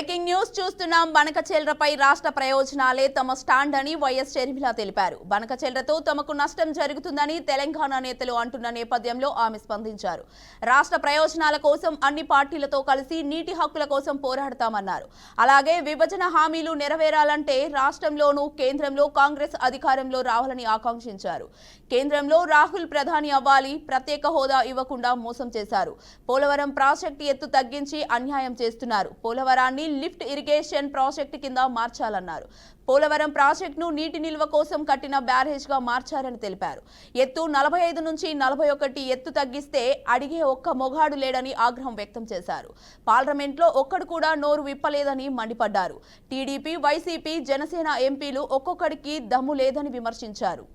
Breaking news చూస్తున్నాం. బనకచెల్రపై రాష్ట్ర ప్రయోజనాలే తమ స్టాండ్ అని వైఎస్ షర్మిల తెలిపారు. బనకచెల్రతో తమకు నష్టం జరుగుతుందని తెలంగాణ నేతలు అంటున్న నేపథ్యంలో ఆమె స్పందించారు. రాష్ట్ర ప్రయోజనాల కోసం అన్ని పార్టీలతో కలిసి నీటి హక్కుల కోసం పోరాడతామన్నారు. అలాగే విభజన హామీలు నెరవేరాలంటే రాష్ట్రంలోనూ కేంద్రంలో కాంగ్రెస్ అధికారంలో రావాలని ఆకాంక్షించారు. కేంద్రంలో రాహుల్ ప్రధాని అవ్వాలి, ప్రత్యేక హోదా ఇవ్వకుండా మోసం చేశారు. పోలవరం ప్రాజెక్టు ఎత్తు తగ్గించి అన్యాయం చేస్తున్నారు. పోలవరాన్ని లిఫ్ట్ ఇరిగేషన్ ప్రాజెక్టు కింద మార్చాలన్నారు. పోలవరం ప్రాజెక్టును నీటి నిల్వ కోసం కట్టిన బ్యారేజ్ గా మార్చారని తెలిపారు. ఎత్తు 45 నుంచి 41 ఎత్తు తగ్గిస్తే అడిగే ఒక్క మొగాడు లేడని ఆగ్రహం వ్యక్తం చేశారు. పార్లమెంట్లో ఒక్కడు కూడా నోరు విప్పలేదని మండిపడ్డారు. టీడీపీ, వైసీపీ, జనసేన ఎంపీలు ఒక్కొక్కడికి దమ్ము లేదని విమర్శించారు.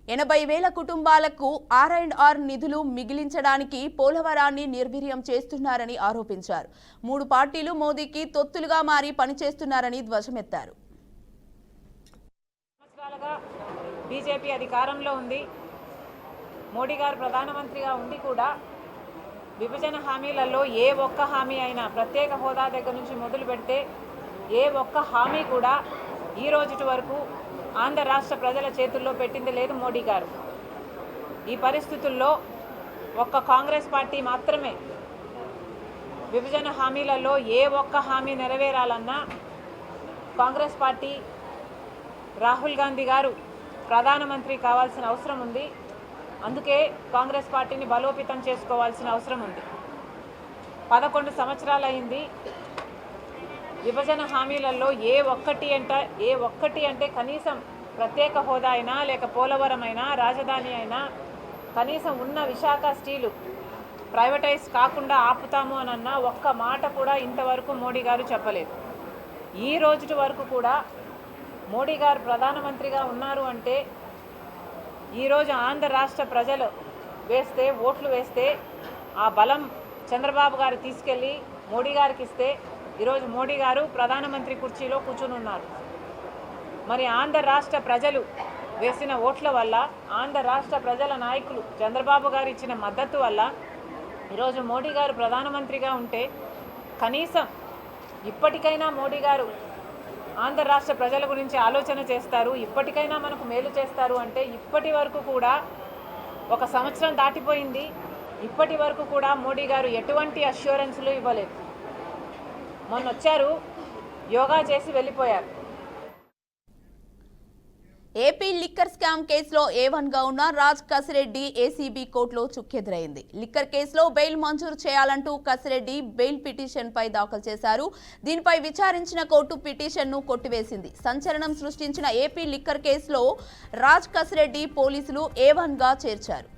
80,000 కుటుంబాలకు R&R నిధులు మిగిలించడానికి పోలవరాన్ని నిర్వీర్యం చేస్తున్నారని ఆరోపించారు. 3 పార్టీలు మోదీకి తొత్తులుగా మారి పనిచేస్తున్నారని ధ్వజమెత్తారు. సంవత్సరాలుగా బీజేపీ అధికారంలో ఉంది. మోడీ గారు ప్రధానమంత్రిగా ఉండి కూడా విభజన హామీలలో ఏ ఒక్క హామీ అయినా, ప్రత్యేక హోదా దగ్గర నుంచి మొదలు పెడితే ఏ ఒక్క హామీ కూడా ఈ రోజుటి వరకు ఆంధ్ర రాష్ట్ర ప్రజల చేతుల్లో పెట్టింది లేదు మోడీ గారు. ఈ పరిస్థితుల్లో ఒక్క కాంగ్రెస్ పార్టీ మాత్రమే విభజన హామీలలో ఏ ఒక్క హామీ నెరవేరాలన్నా కాంగ్రెస్ పార్టీ, రాహుల్ గాంధీ గారు ప్రధానమంత్రి కావాల్సిన అవసరం ఉంది. అందుకే కాంగ్రెస్ పార్టీని బలోపేతం చేసుకోవాల్సిన అవసరం ఉంది. 11 సంవత్సరాలు అయింది. విభజన హామీలలో ఏ ఒక్కటి అంటే కనీసం ప్రత్యేక హోదా అయినా, లేక పోలవరం అయినా, రాజధాని అయినా, కనీసం ఉన్న విశాఖ స్టీలు ప్రైవేటైజ్ కాకుండా ఆపుతాము అనన్నా ఒక్క మాట కూడా ఇంతవరకు మోడీ గారు చెప్పలేదు. ఈ రోజు వరకు కూడా మోడీ గారు ప్రధానమంత్రిగా ఉన్నారు అంటే ఈరోజు ఆంధ్ర రాష్ట్ర ప్రజలు ఓట్లు వేస్తే ఆ బలం చంద్రబాబు గారు తీసుకెళ్ళి మోడీ గారికి ఇస్తే ఈరోజు మోడీ గారు ప్రధానమంత్రి కుర్చీలో కూర్చుని ఉన్నారు. మరి ఆంధ్ర రాష్ట్ర ప్రజలు వేసిన ఓట్ల వల్ల, ఆంధ్ర రాష్ట్ర ప్రజల నాయకులు చంద్రబాబు గారు ఇచ్చిన మద్దతు వల్ల ఈరోజు మోడీ గారు ప్రధానమంత్రిగా ఉంటే కనీసం ఇప్పటికైనా మోడీ గారు ఆంధ్ర రాష్ట్ర ప్రజల గురించి ఆలోచన చేస్తారు, ఇప్పటికైనా మనకు మేలు చేస్తారు అంటే ఇప్పటి వరకు కూడా 1 సంవత్సరం దాటిపోయింది. ఇప్పటి వరకు కూడా మోడీ గారు ఎటువంటి అష్యూరెన్స్లు ఇవ్వలేదు. మొన్న వచ్చారు, యోగా చేసి వెళ్ళిపోయారు. ఏపీ లిక్కర్ స్కామ్ కేసులో A1గా ఉన్న రాజ్ కసిరెడ్డి ఏసీబీ కోర్టులో చుక్కెదురైంది. లిక్కర్ కేసులో బెయిల్ మంజూరు చేయాలంటూ కసిరెడ్డి బెయిల్ పిటిషన్పై దాఖలు చేశారు. దీనిపై విచారించిన కోర్టు పిటిషన్ను కొట్టివేసింది. సంచలనం సృష్టించిన ఏపీ లిక్కర్ కేసులో రాజ్ కసిరెడ్డి పోలీసులు A1గా చేర్చారు.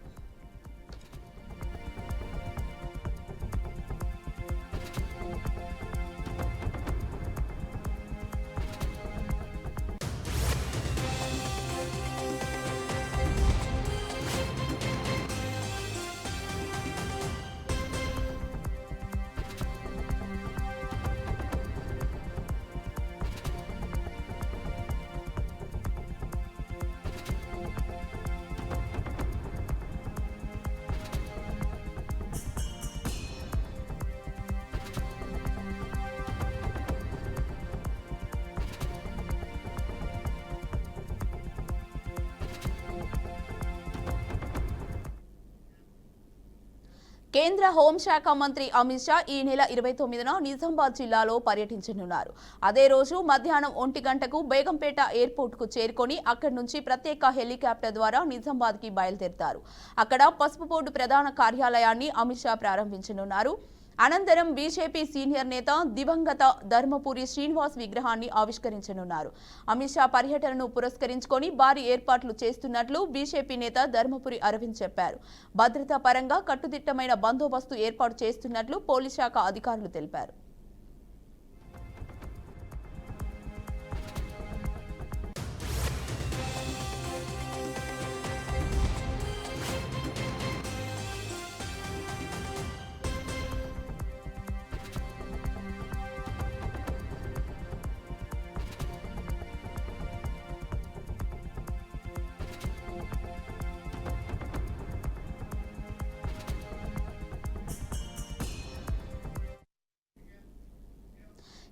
కేంద్ర హోంశాఖ మంత్రి అమిత్ షా ఈ నెల 29న నిజామాబాద్ జిల్లాలో పర్యటించనున్నారు. అదే రోజు మధ్యాహ్నం 1 గంటకు బేగంపేట ఎయిర్పోర్టుకు చేరుకొని అక్కడి నుంచి ప్రత్యేక హెలికాప్టర్ ద్వారా నిజామాబాద్కి బయలుదేరుతారు. అక్కడ పసుపు బోర్డు ప్రధాన కార్యాలయాన్ని అమిత్ షా ప్రారంభించనున్నారు. అనంతరం బీజేపీ సీనియర్ నేత దివంగత ధర్మపురి శ్రీనివాస్ విగ్రహాన్ని ఆవిష్కరించనున్నారు. అమిత్ షా పర్యటనను పురస్కరించుకొని భారీ ఏర్పాట్లు చేస్తున్నట్లు బీజేపీ నేత ధర్మపురి అరవింద్ చెప్పారు. భద్రతా పరంగా కట్టుదిట్టమైన బందోబస్తు ఏర్పాటు చేస్తున్నట్లు పోలీస్ శాఖ అధికారులు తెలిపారు.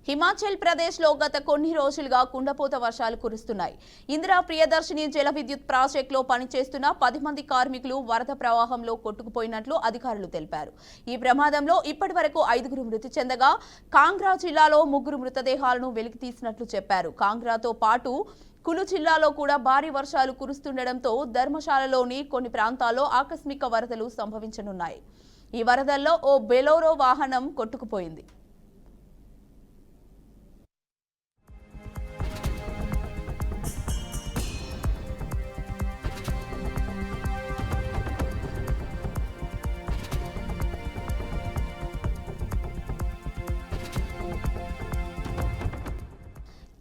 హిమాచల్ ప్రదేశ్లో గత కొన్ని రోజులుగా కుండపోత వర్షాలు కురుస్తున్నాయి. ఇందిరా ప్రియదర్శిని జల విద్యుత్ ప్రాజెక్టులో పనిచేస్తున్న 10 మంది కార్మికులు వరద ప్రవాహంలో కొట్టుకుపోయినట్లు అధికారులు తెలిపారు. ఈ ప్రమాదంలో ఇప్పటివరకు 5గురు మృతి చెందగా కాంగ్రా జిల్లాలో 3 మృతదేహాలను వెలికితీసినట్లు చెప్పారు. కాంగ్రాతో పాటు కులు జిల్లాలో కూడా భారీ వర్షాలు కురుస్తుండటంతో ధర్మశాలలోని కొన్ని ప్రాంతాల్లో ఆకస్మిక వరదలు సంభవించనున్నాయి. ఈ వరదల్లో ఓ బెలోరో వాహనం కొట్టుకుపోయింది.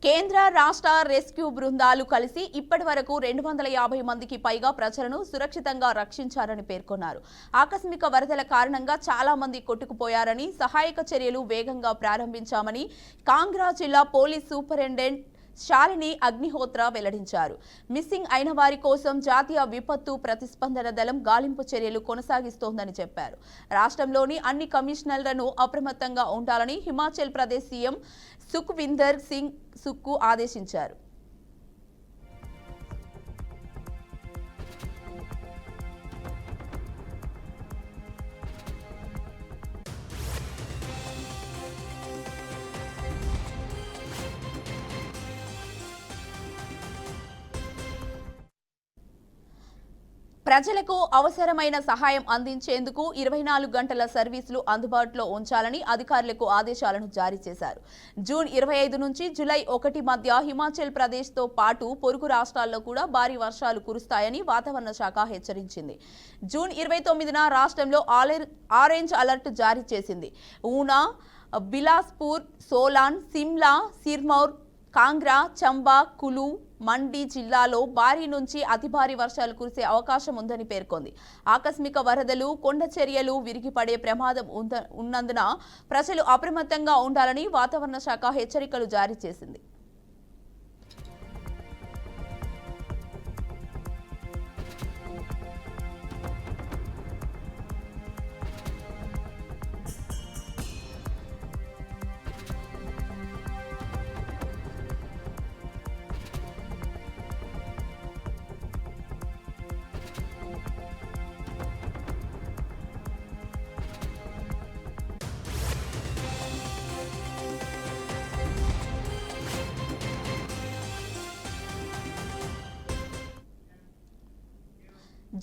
కేంద్ర రాష్ట్ర రెస్క్యూ బృందాలు కలిసి ఇప్పటివరకు 250 మందికి పైగా ప్రజలను సురక్షితంగా రక్షించారని పేర్కొన్నారు. ఆకస్మిక వరదల కారణంగా చాలా మంది కొట్టుకుపోయారని, సహాయక చర్యలు వేగంగా ప్రారంభించామని కాంగ్రా జిల్లా పోలీస్ సూపరింటెండెంట్ శాలిని అగ్నిహోత్ర వెల్లడించారు. మిస్సింగ్ అయిన వారి కోసం జాతీయ విపత్తు ప్రతిస్పందన దళం గాలింపు చర్యలు కొనసాగిస్తోందని చెప్పారు. రాష్ట్రంలోని అన్ని కమిషనర్లను అప్రమత్తంగా ఉండాలని హిమాచల్ ప్రదేశ్ సీఎం సుఖ్విందర్ సింగ్ సుక్కు ఆదేశించారు. ప్రజలకు అవసరమైన సహాయం అందించేందుకు 24 గంటల సర్వీసులు అందుబాటులో ఉంచాలని అధికారులకు ఆదేశాలను జారీ చేశారు. జూన్ 25 నుంచి జూలై 1 మధ్య హిమాచల్ ప్రదేశ్తో పాటు పొరుగు రాష్ట్రాల్లో కూడా భారీ వర్షాలు కురుస్తాయని వాతావరణ శాఖ హెచ్చరించింది. జూన్ 29న రాష్ట్రంలో ఆరెంజ్ అలర్ట్ జారీ చేసింది. ఊనా, బిలాస్పూర్, సోలాన్, సిమ్లా, సిర్మౌర్, కాంగ్రా, చంబా, కులు, మండి జిల్లాలో భారీ నుంచి అతి భారీ వర్షాలు కురిసే అవకాశం ఉందని పేర్కొంది. ఆకస్మిక వరదలు, కొండ చర్యలు విరిగిపడే ప్రమాదం ఉన్నందున ప్రజలు అప్రమత్తంగా ఉండాలని వాతావరణ శాఖ హెచ్చరికలు జారీ చేసింది.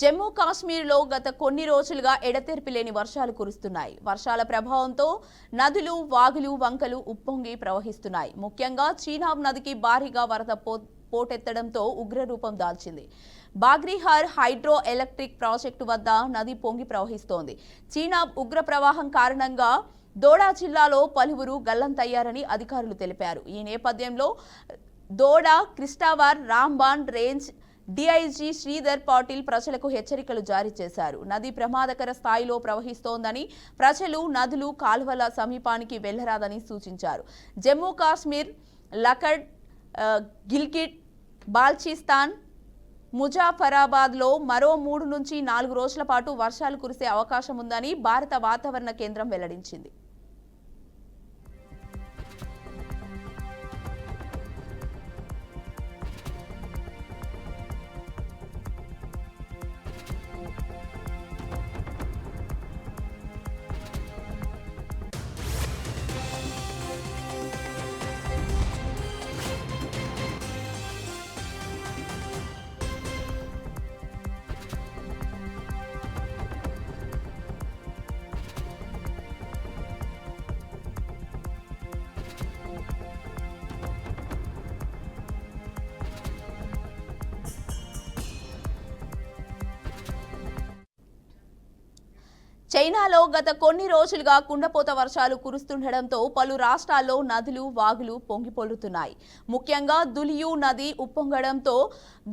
జమ్మూ కాశ్మీర్లో గత కొన్ని రోజులుగా ఎడతెరిపి లేని వర్షాలు కురుస్తున్నాయి. వర్షాల ప్రభావంతో నదులు, వాగులు, వంకలు ఉప్పొంగి ప్రవహిస్తున్నాయి. ముఖ్యంగా చీనాబ్ నదికి భారీగా వరద పోటెత్తడంతో ఉగ్రరూపం దాల్చింది. బాగ్రిహార్ హైడ్రో ఎలక్ట్రిక్ ప్రాజెక్టు వద్ద నది పొంగి ప్రవహిస్తోంది. చీనాబ్ ఉగ్ర ప్రవాహం కారణంగా దోడా జిల్లాలో పలువురు గల్లంతయ్యారని అధికారులు తెలిపారు. ఈ నేపథ్యంలో దోడా, క్రిస్టావార్, రాంబాన్ రేంజ్ డీఐజీ శ్రీధర్ పాటిల్ ప్రజలకు హెచ్చరికలు జారీ చేశారు. నది ప్రమాదకర స్థాయిలో ప్రవహిస్తోందని, ప్రజలు నదులు, కాలువల సమీపానికి వెళ్లరాదని సూచించారు. జమ్మూ కాశ్మీర్, లకడ్, గిల్గిట్, బాల్చిస్తాన్, ముజాఫరాబాద్లో మరో 3 నుంచి 4 రోజుల పాటు వర్షాలు కురిసే అవకాశం ఉందని భారత వాతావరణ కేంద్రం వెల్లడించింది. చైనాలో గత కొన్ని రోజులుగా కుండపోత వర్షాలు కురుస్తుండటంతో పలు రాష్ట్రాల్లో నదులు, వాగులు పొంగిపొర్లుతున్నాయి. ముఖ్యంగా దులియు నది ఉప్పొంగడంతో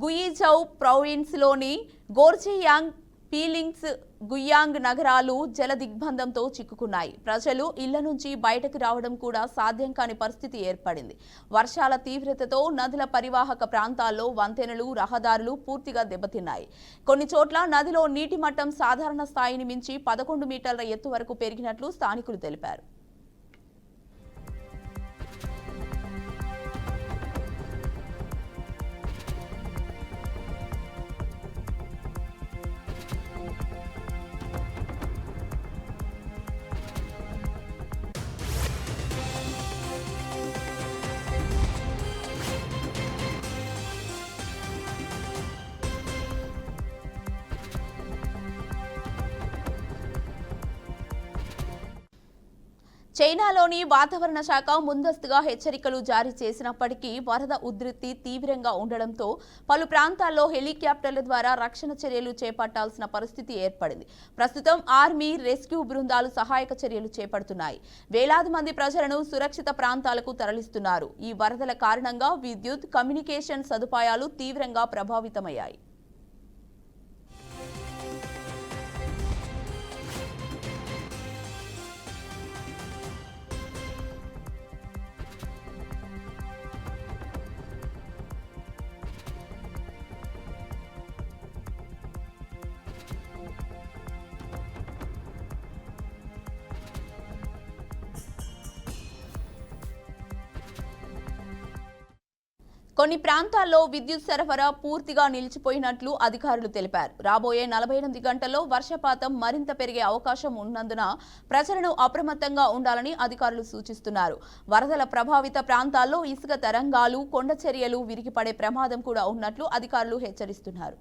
గుయిజౌ ప్రావిన్స్లోని గోర్జియాంగ్, పీలింగ్స్, గుయాంగ్ నగరాలు జల దిగ్బంధంతో చిక్కుకున్నాయి. ప్రజలు ఇళ్ల నుంచి బయటకు రావడం కూడా సాధ్యం కాని పరిస్థితి ఏర్పడింది. వర్షాల తీవ్రతతో నదుల పరివాహక ప్రాంతాల్లో వంతెనలు, రహదారులు పూర్తిగా దెబ్బతిన్నాయి. కొన్ని చోట్ల నదిలో నీటి మట్టం సాధారణ స్థాయిని మించి 11 మీటర్ల ఎత్తు వరకు పెరిగినట్లు స్థానికులు తెలిపారు. చైనాలోని వాతావరణ శాఖ ముందస్తుగా హెచ్చరికలు జారీ చేసినప్పటికీ వరద ఉధృతి తీవ్రంగా ఉండడంతో పలు ప్రాంతాల్లో హెలికాప్టర్ల ద్వారా రక్షణ చర్యలు చేపట్టాల్సిన పరిస్థితి ఏర్పడింది. ప్రస్తుతం ఆర్మీ, రెస్క్యూ బృందాలు సహాయక చర్యలు చేపడుతున్నాయి. వేలాది మంది ప్రజలను సురక్షిత ప్రాంతాలకు తరలిస్తున్నారు. ఈ వరదల కారణంగా విద్యుత్, కమ్యూనికేషన్ సదుపాయాలు తీవ్రంగా ప్రభావితమయ్యాయి. కొన్ని ప్రాంతాల్లో విద్యుత్ సరఫరా పూర్తిగా నిలిచిపోయినట్లు అధికారులు తెలిపారు. రాబోయే 48 గంటల్లో వర్షపాతం మరింత పెరిగే అవకాశం ఉన్నందున ప్రజలను అప్రమత్తంగా ఉండాలని అధికారులు సూచిస్తున్నారు. వరదల ప్రభావిత ప్రాంతాల్లో ఇసుక తరంగాలు, కొండ చర్యలు విరిగిపడే ప్రమాదం కూడా ఉన్నట్లు అధికారులు హెచ్చరిస్తున్నారు.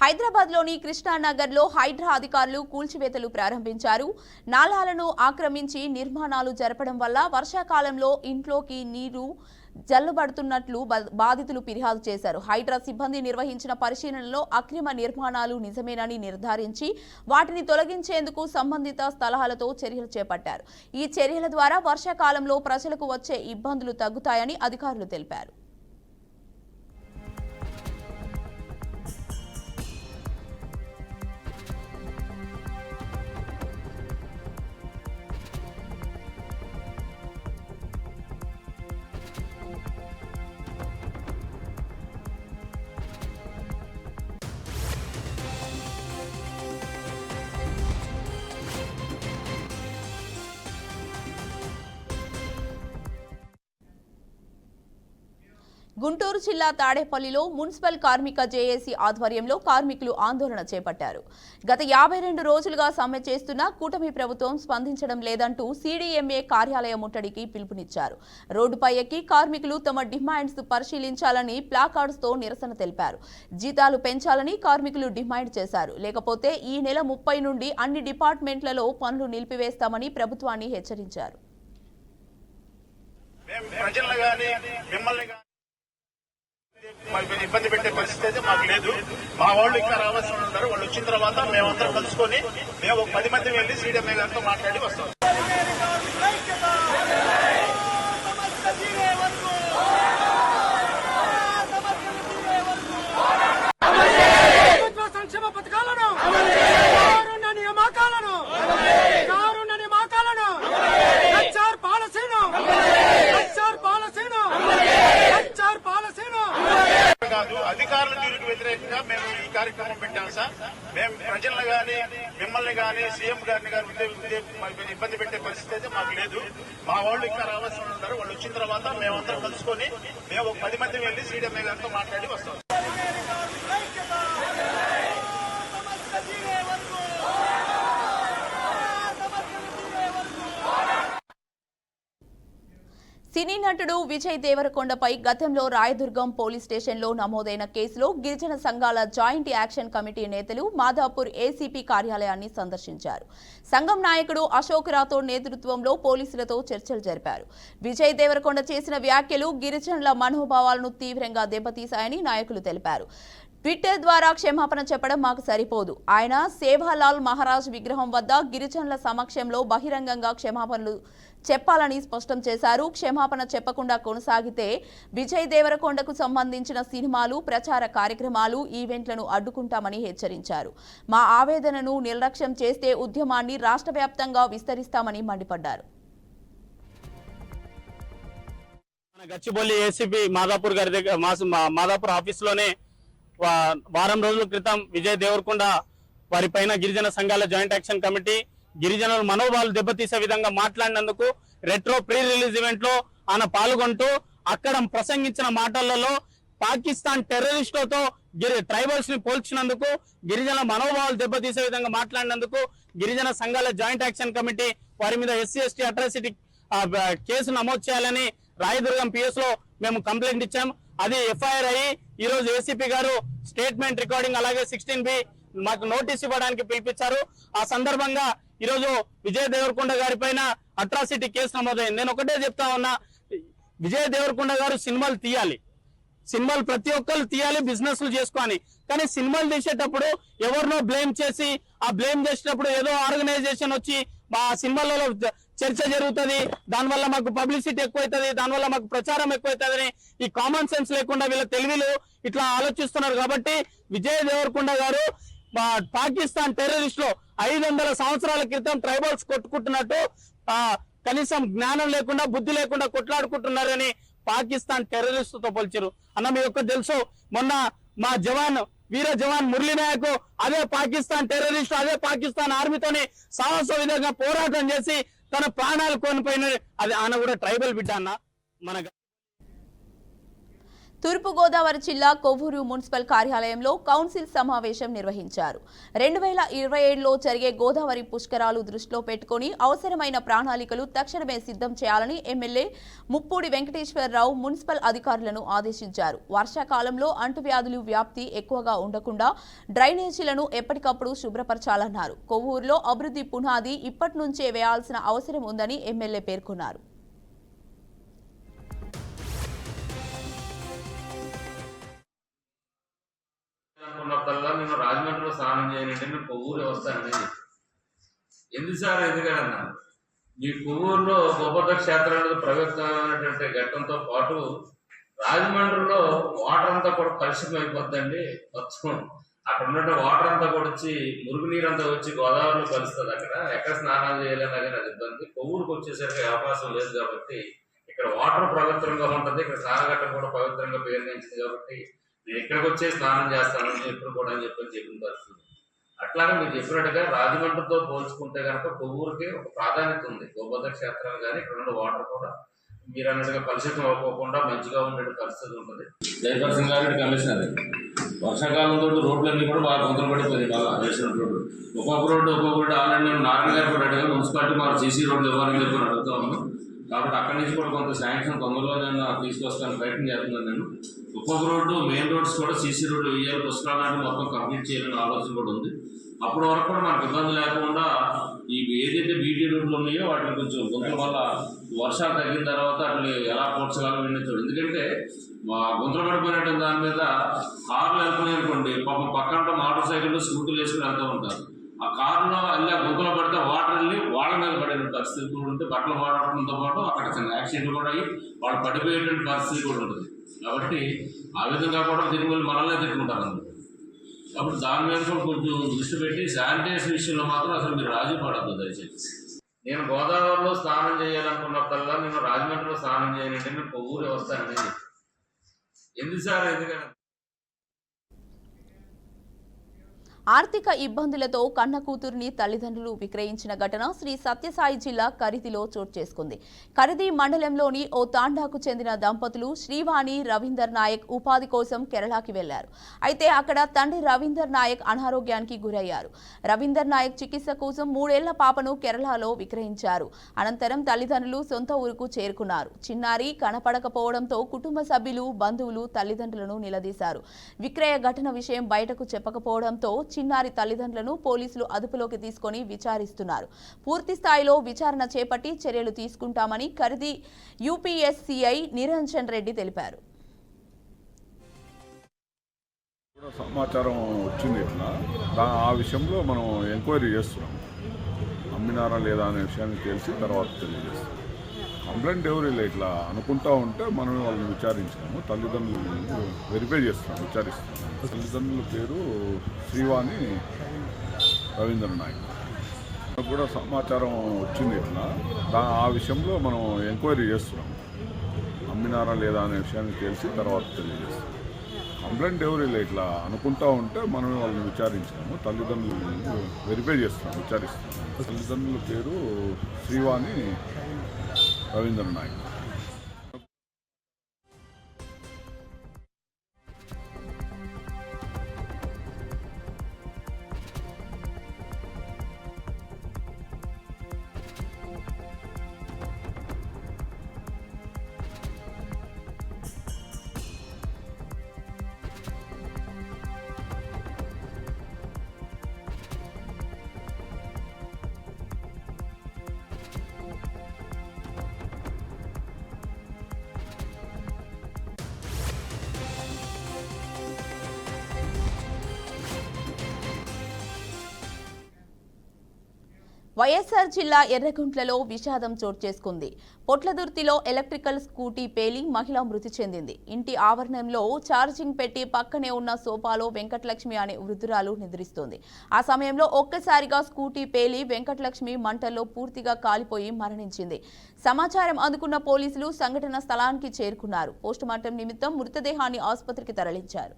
హైదరాబాద్లోని కృష్ణానగర్లో హైడ్రా అధికారులు కూల్చివేతలు ప్రారంభించారు. నాలాలను ఆక్రమించి నిర్మాణాలు జరపడం వల్ల వర్షాకాలంలో ఇంట్లోకి నీరు జల్లుబడుతున్నట్లు బాధితులు ఫిర్యాదు చేశారు. హైడ్రా సిబ్బంది నిర్వహించిన పరిశీలనలో అక్రమ నిర్మాణాలు నిజమేనని నిర్ధారించి వాటిని తొలగించేందుకు సంబంధిత స్థలాలతో చర్యలు చేపట్టారు. ఈ చర్యల ద్వారా వర్షాకాలంలో ప్రజలకు వచ్చే ఇబ్బందులు తగ్గుతాయని అధికారులు తెలిపారు. గుంటూరు జిల్లా తాడేపల్లిలో మున్సిపల్ కార్మిక జేఏసీ ఆధ్వర్యంలో కార్మికులు ఆందోళన చేపట్టారు. గత 52 రోజులుగా సమ్మె చేస్తున్న కూటమి ప్రభుత్వం స్పందించడం లేదంటూ సీడీఎంఏ కార్యాలయ ముట్టడికి పిలుపునిచ్చారు. రోడ్డుపై ఎక్కి కార్మికులు తమ డిమాండ్స్ పరిశీలించాలని ప్లాకార్డ్స్తో నిరసన తెలిపారు. జీతాలు పెంచాలని కార్మికులు డిమాండ్ చేశారు. లేకపోతే ఈ నెల 30 నుండి అన్ని డిపార్ట్మెంట్లలో పనులు నిలిపివేస్తామని ప్రభుత్వాన్ని హెచ్చరించారు. ఇబ్బంది పెట్టే పరిస్థితి అయితే మాకు లేదు. మా వాళ్ళు ఇంకా రావాల్సి ఉన్నారు. వాళ్ళు వచ్చిన తర్వాత మేమందరం కలుసుకొని మేము ఒక 10 మంది వెళ్లి సీడీఎంఏ గారితో మాట్లాడి వస్తాం. సంక్షేమ పథకాలను, నియామకాలను, కాదు అధికారుల తీరుకు వ్యతిరేకంగా మేము ఈ కార్యక్రమం పెట్టాం సార్. మేము ప్రజలను గానీ మిమ్మల్ని గానీ సీఎం గారిని గానీ ఇబ్బంది పెట్టే పరిస్థితి అయితే మాకు లేదు. మా వాళ్ళు ఇంకా రావాల్సి ఉన్నారు. వాళ్ళు వచ్చిన తర్వాత మేమందరం కలుసుకొని మేము ఒక 10 మంది వెళ్లి సీడీఎంఏ గారితో మాట్లాడి వస్తాం. సినీ నటుడు విజయ్ దేవరకొండపై గతంలో రాయదుర్గం పోలీస్ స్టేషన్లో నమోదైన కేసులో గిరిజన సంఘాల జాయింట్ యాక్షన్ కమిటీ నేతలు మాదాపూర్ ఏసీపీ కార్యాలయాన్ని సందర్శించారు. సంఘం నాయకుడు అశోక్ రాథోడ్ నేతృత్వంలో పోలీసులతో చర్చలు జరిపారు. విజయ్ దేవరకొండ చేసిన వ్యాఖ్యలు గిరిజనుల మనోభావాలను తీవ్రంగా దెబ్బతీశాయని నాయకులు తెలిపారు. ట్విట్టర్ ద్వారా క్షమాపణ చెప్పడం మాకు సరిపోదు. ఆయన సేవాలాల్ మహారాజ్ విగ్రహం వద్ద గిరిజనుల సమక్షంలో బహిరంగంగా క్షమాపణలు చెప్పాలని స్పష్టం చేశారు. క్షమాపణ చెప్పకుండా కొనసాగితే విజయ్ దేవరకొండకు సంబంధించిన సినిమాలు, ప్రచార కార్యక్రమాలు, ఈవెంట్లను అడ్డుకుంటామని హెచ్చరించారు. మా ఆవేదనను నిర్లక్ష్యం చేస్తే ఉద్యమాన్ని రాష్ట్ర వ్యాప్తంగా విస్తరిస్తామని మండిపడ్డారు. గచ్చిబౌలి ఏసీపీ మాదాపూర్ గారి దగ్గర మాదాపూర్ ఆఫీస్లోనే వారం రోజుల క్రితం విజయ్ దేవరకొండ వారి పైన గిరిజన సంఘాల జాయింట్ యాక్షన్ కమిటీ గిరిజనుల మనోభావాలు దెబ్బతీసే విధంగా మాట్లాడినందుకు రెట్రో ప్రీ రిలీజ్ ఈవెంట్ లో ఆయన పాల్గొంటూ అక్కడ ప్రసంగించిన మాటలలో పాకిస్తాన్ టెర్రరిస్టులతో ట్రైబల్స్ ని పోల్చినందుకు, గిరిజన మనోభావాలు దెబ్బతీసే విధంగా మాట్లాడినందుకు గిరిజన సంఘాల జాయింట్ యాక్షన్ కమిటీ వారి మీద SC/ST అట్రాసిటీ కేసు నమోదు చేయాలని రాయదుర్గం PS లో మేము కంప్లైంట్ ఇచ్చాం. అది FIR అయ్యి ఈ రోజు ACP గారు స్టేట్మెంట్ రికార్డింగ్ అలాగే 16B మాకు నోటీస్ ఇవ్వడానికి పిలిపించారు. ఆ సందర్భంగా ఈ రోజు విజయ్ దేవరకొండ గారి పైన అట్రాసిటీ కేసు నమోదైంది. నేను ఒకటే చెప్తా ఉన్నా, విజయ్ దేవరకొండ గారు సినిమాలు తీయాలి, సినిమాలు ప్రతి ఒక్కరు తీయాలి, బిజినెస్లు చేసుకోని. కానీ సినిమాలు తీసేటప్పుడు ఎవరినో బ్లేమ్ చేసి, ఆ బ్లేమ్ చేసేటప్పుడు ఏదో ఆర్గనైజేషన్ వచ్చి మా సినిమాలలో చర్చ జరుగుతుంది, దానివల్ల మాకు పబ్లిసిటీ ఎక్కువైతుంది, దానివల్ల మాకు ప్రచారం ఎక్కువైతుందని ఈ కామన్ సెన్స్ లేకుండా వీళ్ళ తెలివిలు ఇట్లా ఆలోచిస్తున్నారు. కాబట్టి విజయ్ దేవరకొండ గారు పాకిస్తాన్ టెర్రరిస్టులు 500 సంవత్సరాల క్రితం ట్రైబల్స్ కొట్టుకుంటున్నట్టు కనీసం జ్ఞానం లేకుండా, బుద్ధి లేకుండా కొట్లాడుకుంటున్నారని పాకిస్తాన్ టెర్రరిస్టుతో పోల్చారు. అన్న మీ యొక్క తెలుసు, మొన్న మా జవాన్ వీర జవాన్ మురళీ నాయక్ అదే పాకిస్తాన్ టెర్రరిస్ట్, అదే పాకిస్తాన్ ఆర్మీతోని సాహస విధంగా పోరాటం చేసి తన ప్రాణాలు కోల్పోయిన, అది ఆయన కూడా ట్రైబల్ బిడ్డ అన్న. మన తూర్పుగోదావరి జిల్లా కొవ్వూరు మున్సిపల్ కార్యాలయంలో కౌన్సిల్ సమావేశం నిర్వహించారు. 2027లో జరిగే గోదావరి పుష్కరాలు దృష్టిలో పెట్టుకుని అవసరమైన ప్రణాళికలు తక్షణమే సిద్ధం చేయాలని ఎమ్మెల్యే ముప్పూడి వెంకటేశ్వరరావు మున్సిపల్ అధికారులను ఆదేశించారు. వర్షాకాలంలో అంటువ్యాధులు వ్యాప్తి ఎక్కువగా ఉండకుండా డ్రైనేజీలను ఎప్పటికప్పుడు శుభ్రపరచాలన్నారు. కొవ్వూరులో అభివృద్ధి పునాది ఇప్పటి నుంచే వేయాల్సిన అవసరం ఉందని ఎమ్మెల్యే పేర్కొన్నారు. అనుకున్నప్పుడల్లా నేను రాజమండ్రిలో స్నానం చేయాలంటే నేను కొవ్వూరు వస్తానండి. ఎందుకు సార్ ఎందుకన్నా, మీ కొవ్వూరులో గోపద క్షేత్రాలు ప్రవ్యక్తమైనటువంటి ఘట్టంతో పాటు రాజమండ్రిలో వాటర్ అంతా కూడా కలుషితం అయిపోద్దండి. మొత్తం అక్కడ ఉన్నట్టు వాటర్ అంతా కూడా వచ్చి మురుగునీరు అంతా వచ్చి గోదావరిలో కలుస్తుంది. అక్కడ ఎక్కడ స్నానాలు చేయాలన్నా కానీ అది ఇబ్బంది. కొవ్వూరుకు వచ్చేసరికి అవకాశం లేదు కాబట్టి ఇక్కడ వాటర్ పవిత్రంగా ఉంటుంది, ఇక్కడ స్నానఘట్టం కూడా పవిత్రంగా పేరునించింది కాబట్టి నేను ఇక్కడికి వచ్చే స్నానం చేస్తానని ఎప్పుడు కూడా అని చెప్పిన పరిస్థితి. అట్లాగే మీరు చెప్పినట్టుగా రాజమండ్రితో పోల్చుకుంటే కనుక కొవ్వూరుకి ఒక ప్రాధాన్యత ఉంది. గోబోధ క్షేత్రాలు కానీ ఇక్కడ ఉన్న వాటర్ కూడా మీరు అన్నట్టుగా కలుషితం అవ్వకుండా మంచిగా ఉండే పరిస్థితి ఉంటుంది. జయపర్సన్ గారి కమిషనర్ వర్షాకాలంతో రోడ్లన్నీ కూడా బాగా గుంతలు పడిపోయింది. బాగా వేసిన రోడ్డు ఒక్కొక్క రోడ్డు ఆల్రెడీ నేను నారాయణ గారు కూడా అడిగా మున్సిపాలిటీ మాకు CC రోడ్లు ఇవ్వాలని చెప్పి అడుగుతా ఉన్నాను. కాబట్టి అక్కడి నుంచి కూడా కొంత శాంక్షన్ తొందరలో నేను తీసుకొస్తాను ప్రయత్నం చేస్తున్నాను. నేను ఒక్కొక్క రోడ్డు మెయిన్ రోడ్స్ కూడా CC రోడ్లు వేయాలి, పుష్కరాలు మొత్తం కంప్లీట్ చేయాలని ఆలోచన కూడా ఉంది. అప్పటి వరకు కూడా మనకు ఇబ్బంది లేకుండా ఈ ఏదైతే BT రోడ్లు ఉన్నాయో వాటిని కొంచెం గుంతల వల్ల వర్షాలు తగ్గిన తర్వాత అట్లా ఎలా పోడ్చగాలని వినించాడు. ఎందుకంటే గుంతలు పడిపోయినట్టు దాని మీద కార్లు వెళ్తున్నాయి అనుకోండి, పాపం పక్కన మోటార్ సైకిళ్ళు స్కూటీలు వేసుకుని వెళ్తూ ఉంటారు. ఆ కారులో అలా గుంతలు పడితే వాటర్ వెళ్ళి వాళ్ళ మీద పడిన పరిస్థితి కూడా ఉంటే బట్టలు వాడటంతో పాటు అక్కడ చిన్న యాక్సిడెంట్లు కూడా అయ్యి వాళ్ళు పడిపోయేటువంటి పరిస్థితి కూడా ఉంటుంది. కాబట్టి ఆ విధంగా కూడా తిరుగులు మనల్నే తిట్టుకుంటారు అందరూ. కాబట్టి దాని మీద కూడా కొంచెం దృష్టి పెట్టి శానిటైజేషన్ విషయంలో మాత్రం అసలు మీరు రాజీ పడద్దు దయచేసి. నేను గోదావరిలో స్నానం చేయాలనుకున్నప్పుడల్లా నేను రాజమండ్రిలో స్నానం చేయాలంటే నేను కొవ్వూరు వస్తానండి. ఎందుకు సార్ ఎందుకని ఆర్థిక ఇబ్బందులతో కన్న కూతురిని తల్లిదండ్రులు విక్రయించిన ఘటన శ్రీ సత్యసాయి జిల్లా కరిదిలో చోటు చేసుకుంది. కరిది మండలంలోని ఓ తాండాకు చెందిన దంపతులు శ్రీవాణి రవీందర్ నాయక్ ఉపాధి కోసం కేరళకి వెళ్లారు. అయితే అక్కడ తండ్రి రవీందర్ నాయక్ అనారోగ్యానికి గురయ్యారు. రవీందర్ నాయక్ చికిత్స కోసం 3 ఏళ్ల పాపను కేరళలో విక్రయించారు. అనంతరం తల్లిదండ్రులు సొంత ఊరుకు చేరుకున్నారు. చిన్నారి కనపడకపోవడంతో కుటుంబ సభ్యులు, బంధువులు తల్లిదండ్రులను నిలదీశారు. విక్రయ ఘటన విషయం బయటకు చెప్పకపోవడంతో చిన్నారి తల్లిదండ్రులను పోలీసులు అదుపులోకి తీసుకొని విచారిస్తున్నారు. పూర్తి స్థాయిలో విచారణ చేపట్టి చర్యలు తీసుకుంటామని కరిది UPSCI నిరంజన్ రెడ్డి తెలిపారు. సమాచారం వచ్చింది ఇట్లా ఆ విషయంలో మనం ఎంక్వైరీ చేస్తున్నాం. అమ్మినారా లేదా అనే విషయాన్ని తెలిసి తర్వాత తెలియజేస్తాం. కంప్లైంట్ ఎవరు ఇట్లా అనుకుంటా ఉంటే మనం వాళ్ళని విచారించాము. తల్లిదండ్రులు వెరిఫై చేస్తున్నాం, విచారిస్తున్నాం. తల్లిదండ్రుల పేరు శ్రీవాణి రవీంద్ర నాయక్. మనకు కూడా సమాచారం వచ్చింది ఇట్లా ఆ విషయంలో మనం ఎంక్వైరీ చేస్తున్నాం. అమ్మినారా లేదా అనే విషయాన్ని తెలిసి తర్వాత తెలియజేస్తాం. కంప్లైంట్ ఎవరు ఇట్లా అనుకుంటా ఉంటే మనం వాళ్ళని విచారించాము. తల్లిదండ్రులు వెరిఫై చేస్తున్నాం, విచారిస్తున్నాం. తల్లిదండ్రుల పేరు శ్రీవాణి రవీంద్ర నాయక్. వైఎస్ఆర్ జిల్లా ఎర్రగుంట్లలో విషాదం చోటు చేసుకుంది. పొట్లదుర్తిలో ఎలక్ట్రికల్ స్కూటీ పేలి మహిళ మృతి చెందింది. ఇంటి ఆవరణంలో ఛార్జింగ్ పెట్టి పక్కనే ఉన్న సోఫాలో వెంకటలక్ష్మి అనే వృద్ధురాలు నిద్రిస్తోంది. ఆ సమయంలో ఒక్కసారిగా స్కూటీ పేలి వెంకటలక్ష్మి మంటల్లో పూర్తిగా కాలిపోయి మరణించింది. సమాచారం అందుకున్న పోలీసులు సంఘటన స్థలానికి చేరుకున్నారు. పోస్టుమార్టం నిమిత్తం మృతదేహాన్ని ఆసుపత్రికి తరలించారు.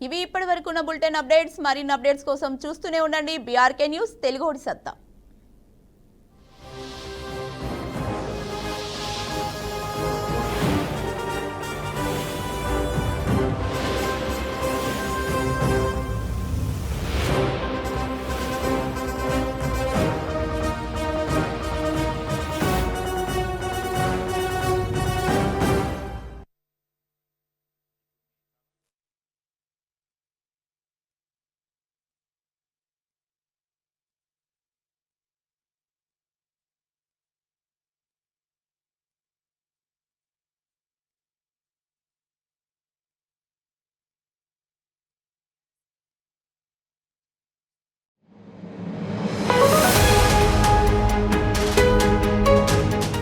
ఇవి ఇప్పటివరకు ఉన్న బులెటిన్ అప్డేట్స్. మరిన్ని అప్డేట్స్ కోసం చూస్తూనే ఉండండి బీఆర్కే న్యూస్ తెలుగోడి సత్తా.